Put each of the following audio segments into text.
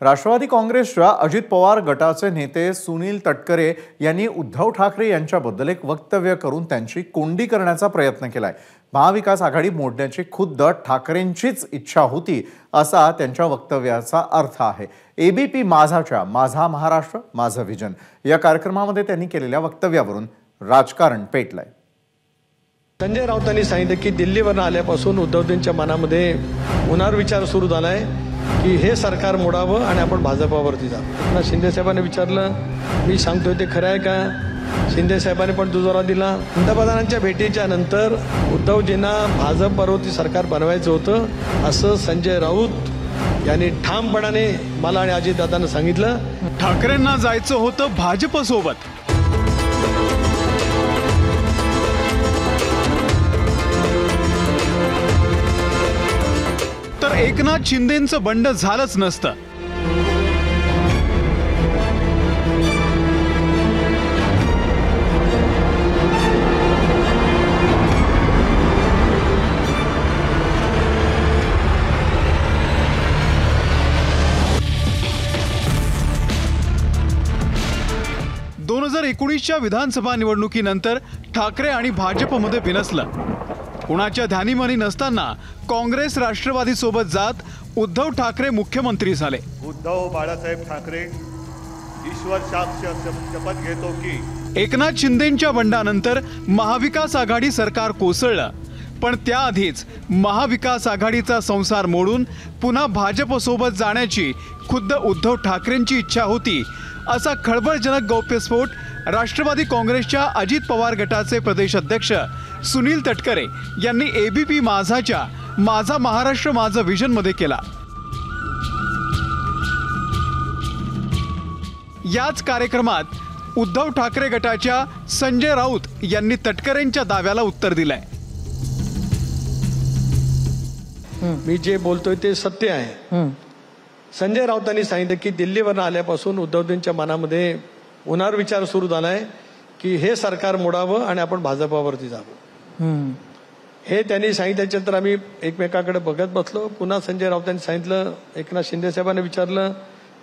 राष्ट्रवादी काँग्रेसच्या अजित पवार गटाचे नेते सुनील तटकरे यांनी उद्धव ठाकरे यांच्याबद्दल एक वक्तव्य करून त्यांची कोंडी करण्याचा प्रयत्न केलाय। महाविकास आघाडी मोडण्याची खुद्द ठाकरेंचीच इच्छा होती असा त्यांच्या वक्तव्याचा अर्थ आहे। एबीपी माझाच्या माझा महाराष्ट्र माझं विजन या कार्यक्रमामध्ये त्यांनी केलेल्या वक्तव्यावरून राजकारण पेटलंय। संजय राऊतांनी सांगितलं की दिल्लीवरून आल्यापासून उद्धवजींच्या मनामध्ये पुनर्विचार सुरू झालाय की हे सरकार मोडावं आणि आपण भाजपावरती जावं। शिंदे साहेबांनी विचारलं, मी सांगतोय ते खरं आहे का? शिंदे साहेबांनी पण दुजोरा दिला। पंतप्रधानांच्या भेटीच्या नंतर उद्धवजींना भाजपवरती सरकार बनवायचं होतं असं संजय राऊत यांनी ठामपणाने मला आणि अजितदादांना सांगितलं। ठाकरेंना जायचं होतं भाजपसोबत। तर एकनाथ शिंदेंचं बंड झालंच नसतं। दोन 2019च्या विधानसभा निवडणुकीनंतर ठाकरे आणि भाजपमध्ये बिनसलं। कुणाच्या ध्यानीमनी नसताना काँग्रेस राष्ट्रवादी सोबत जात उद्धव ठाकरे मुख्यमंत्री झाले। उद्धव बाळासाहेब ठाकरे ईश्वर शपथ घेतो की एकनाथ शिंदेंच्या बंडानंतर महाविकास आघाडी सरकार कोसळलं, पण त्याआधीच महाविकास आघाडीचा संसार मोडून पुन्हा भाजपसोबत जाण्याची खुद्द उद्धव ठाकरेंची इच्छा होती असा खळबळजनक गौप्यस्फोट राष्ट्रवादी काँग्रेसच्या अजित पवार गटाचे प्रदेश अध्यक्ष सुनील तटकरे यांनी एबीपी माझाच्या माझा महाराष्ट्र माझं विजन मध्ये केला। याच कार्यक्रमात उद्धव ठाकरे गटाच्या संजय राऊत यांनी तटकरेंच्या दाव्याला उत्तर दिलंय। मी जे बोलतोय ते सत्य आहे। संजय राऊतांनी सांगितलं की दिल्लीवरून आल्यापासून उद्धवजींच्या मनामध्ये पुनर्विचार सुरू झालाय की हे सरकार मोडावं आणि आपण भाजपावरती जावं। हे त्यांनी सांगितल्यानंतर आम्ही एकमेकाकडे बघत बसलो। पुन्हा संजय राऊतांनी सांगितलं, एकनाथ शिंदे साहेबांनी विचारलं,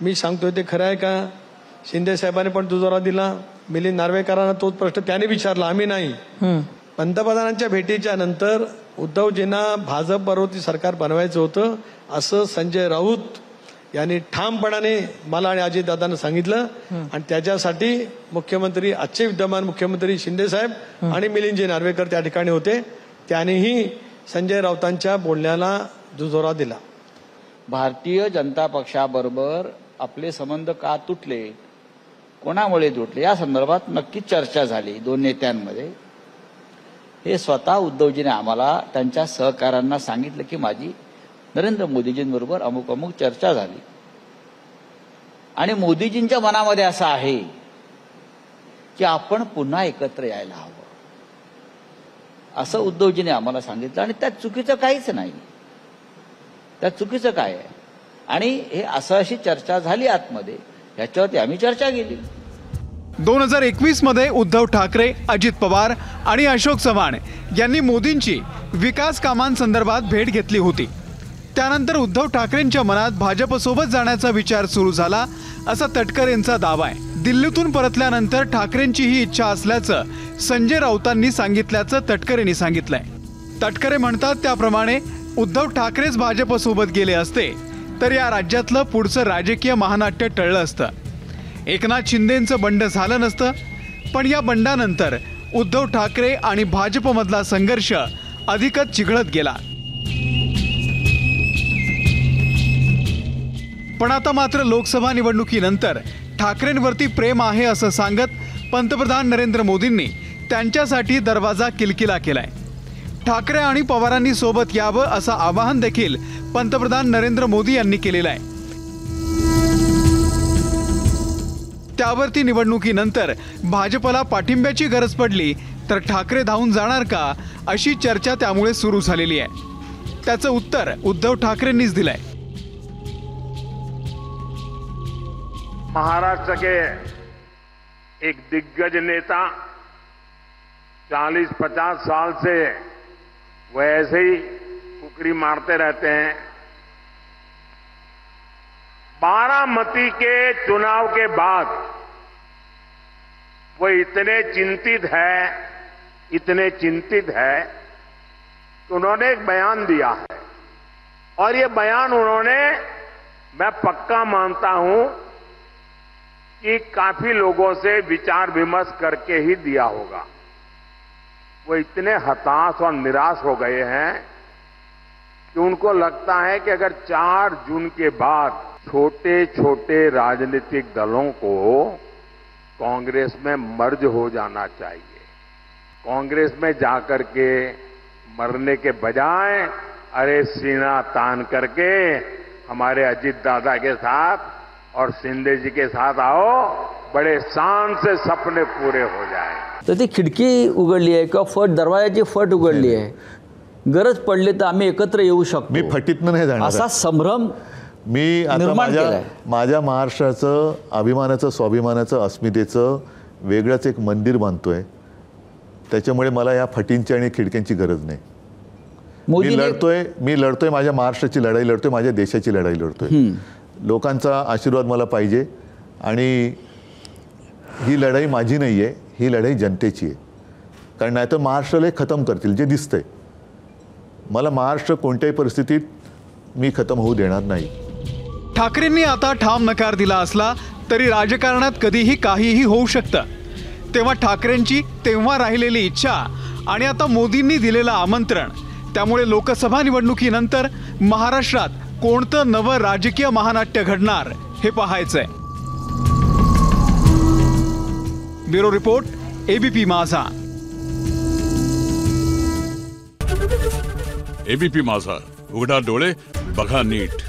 मी सांगतोय ते खरं आहे का? शिंदे साहेबांनी पण दुजोरा दिला। मिलिंद नार्वेकरांना तोच प्रश्न त्याने विचारला, आम्ही नाही। पंतप्रधानांच्या भेटीच्या नंतर उद्धवजींना भाजपवरती सरकार बनवायचं होतं असं संजय राऊत यांनी ठामपणाने मला आणि अजितदादांना सांगितलं। आणि त्याच्यासाठी मुख्यमंत्री आजचे विद्यमान मुख्यमंत्री शिंदे साहेब आणि मिलिंदजी नार्वेकर त्या ठिकाणी होते। त्यांनीही संजय राऊतांच्या बोलण्याला दुजोरा दिला। भारतीय जनता पक्षाबरोबर आपले संबंध का तुटले, कोणामुळे तुटले या संदर्भात नक्की चर्चा झाली दोन नेत्यांमध्ये। हे स्वतः उद्धवजीने आम्हाला त्यांच्या सहकाऱ्यांना सांगितलं की माझी नरेंद्र मोदीजींबरोबर अमुक अमुक चर्चा झाली आणि मोदीजींच्या मनामध्ये असं आहे की आपण पुन्हा एकत्र यायला हवं असं उद्धवजीने आम्हाला सांगितलं। आणि त्यात चुकीचं काहीच नाही, त्यात चुकीचं काय आहे? आणि हे असं अशी चर्चा झाली आतमध्ये, ह्याच्यावरती आम्ही चर्चा केली। 2021 मध्ये उद्धव ठाकरे, अजित पवार आणि अशोक चव्हाण यांनी मोदींची विकास कामांसंदर्भात भेट घेतली होती। त्यानंतर उद्धव ठाकरेंच्या मनात भाजपसोबत जाण्याचा विचार सुरू झाला असा तटकरेंचा दावा आहे। दिल्लीतून परतल्यानंतर ठाकरेंची ही इच्छा असल्याचं संजय राऊतांनी सांगितल्याचं तटकरेंनी सांगितलंय। तटकरे म्हणतात त्याप्रमाणे उद्धव ठाकरेच भाजपसोबत गेले असते तर या राज्यातलं पुढचं राजकीय महानाट्य टळलं असतं। एकनाथ शिंदेंचं बंड झालं नसतं, पण या बंडानंतर उद्धव ठाकरे आणि भाजपमधला संघर्ष अधिकच चिघळत गेला। पण आता मात्र लोकसभा निवडणुकीनंतर ठाकरेंवरती प्रेम आहे असं सांगत पंतप्रधान नरेंद्र मोदींनी त्यांच्यासाठी दरवाजा किलकिला केलाय। ठाकरे आणि पवारांनी सोबत यावं असं आवाहन देखील पंतप्रधान नरेंद्र मोदी यांनी केलेलं आहे। त्यावरती निवडणुकीनंतर भाजपला पाठिंब्याची गरज पडली तर ठाकरे धावून जाणार का अशी चर्चा त्यामुळे सुरू झालेली आहे। त्याचं उत्तर उद्धव ठाकरेंनीच दिलंय। महाराष्ट्र के एक दिग्गज नेता 40-50 साल से वो ऐसे ही कुकड़ी मारते रहते हैं। बारामती के चुनाव के बाद वो इतने चिंतित है कि उन्होंने एक बयान दिया है और ये बयान उन्होंने, मैं पक्का मानता हूं कि काफी लोगों से विचार विमर्श करके ही दिया होगा। वो इतने हताश और निराश हो गए हैं कि उनको लगता है कि अगर 4 जून के बाद छोटे छोटे राजनीतिक दलों को कांग्रेस में मर्ज हो जाना चाहिए। कांग्रेस में जाकर के मरने के बजाय अरे सीना तान करके हमारे अजीत दादा के साथ और शिंदे जी के साथ आओ, बड़े शान से सपने पूरे हो जाए। तर ती खिडकी उघडली आहे किंवा दरवाजाची फट उघडली आहे, गरज पडली तर आम्ही एकत्र येऊ शकतो, मी फटीतनं नाही जाणार असा संभ्रम मी आता निर्माण केलाय. माझ्या महाराष्ट्राचं अभिमानाचं, स्वाभिमानाचं, अस्मितेचं वेगळंच एक मंदिर बांधतोय. त्याच्यामुळे मला या फटींची आणि खिडक्यांची गरज नाही. मी लढतोय माझ्या महाराष्ट्राची लढाई लढतोय, माझ्या देशाची लढाई लढतोय. लोकांचा आशीर्वाद मला पाहिजे आणि ही लढाई माझी नाही आहे, ही लढाई जनतेची आहे. कारण नाहीतर महाराष्ट्राला खतम करतील जे दिसतंय. मला महाराष्ट्र कोणत्याही परिस्थितीत मी खतम होऊ देणार नाही. ठाकरेंनी आता ठाम नकार दिला असला तरी राजकारणात कधीही काहीही होऊ शकतं. तेव्हा ठाकरेंची तेव्हा राहिलेली इच्छा आणि आता मोदींनी दिलेलं आमंत्रण, त्यामुळे लोकसभा निवडणुकीनंतर महाराष्ट्रात कोणतं नवं राजकीय महानाट्य घडणार हे पाहायचंय. ब्युरो रिपोर्ट, एबीपी माझा. एबीपी माझा, उघडा डोळे बघा नीट.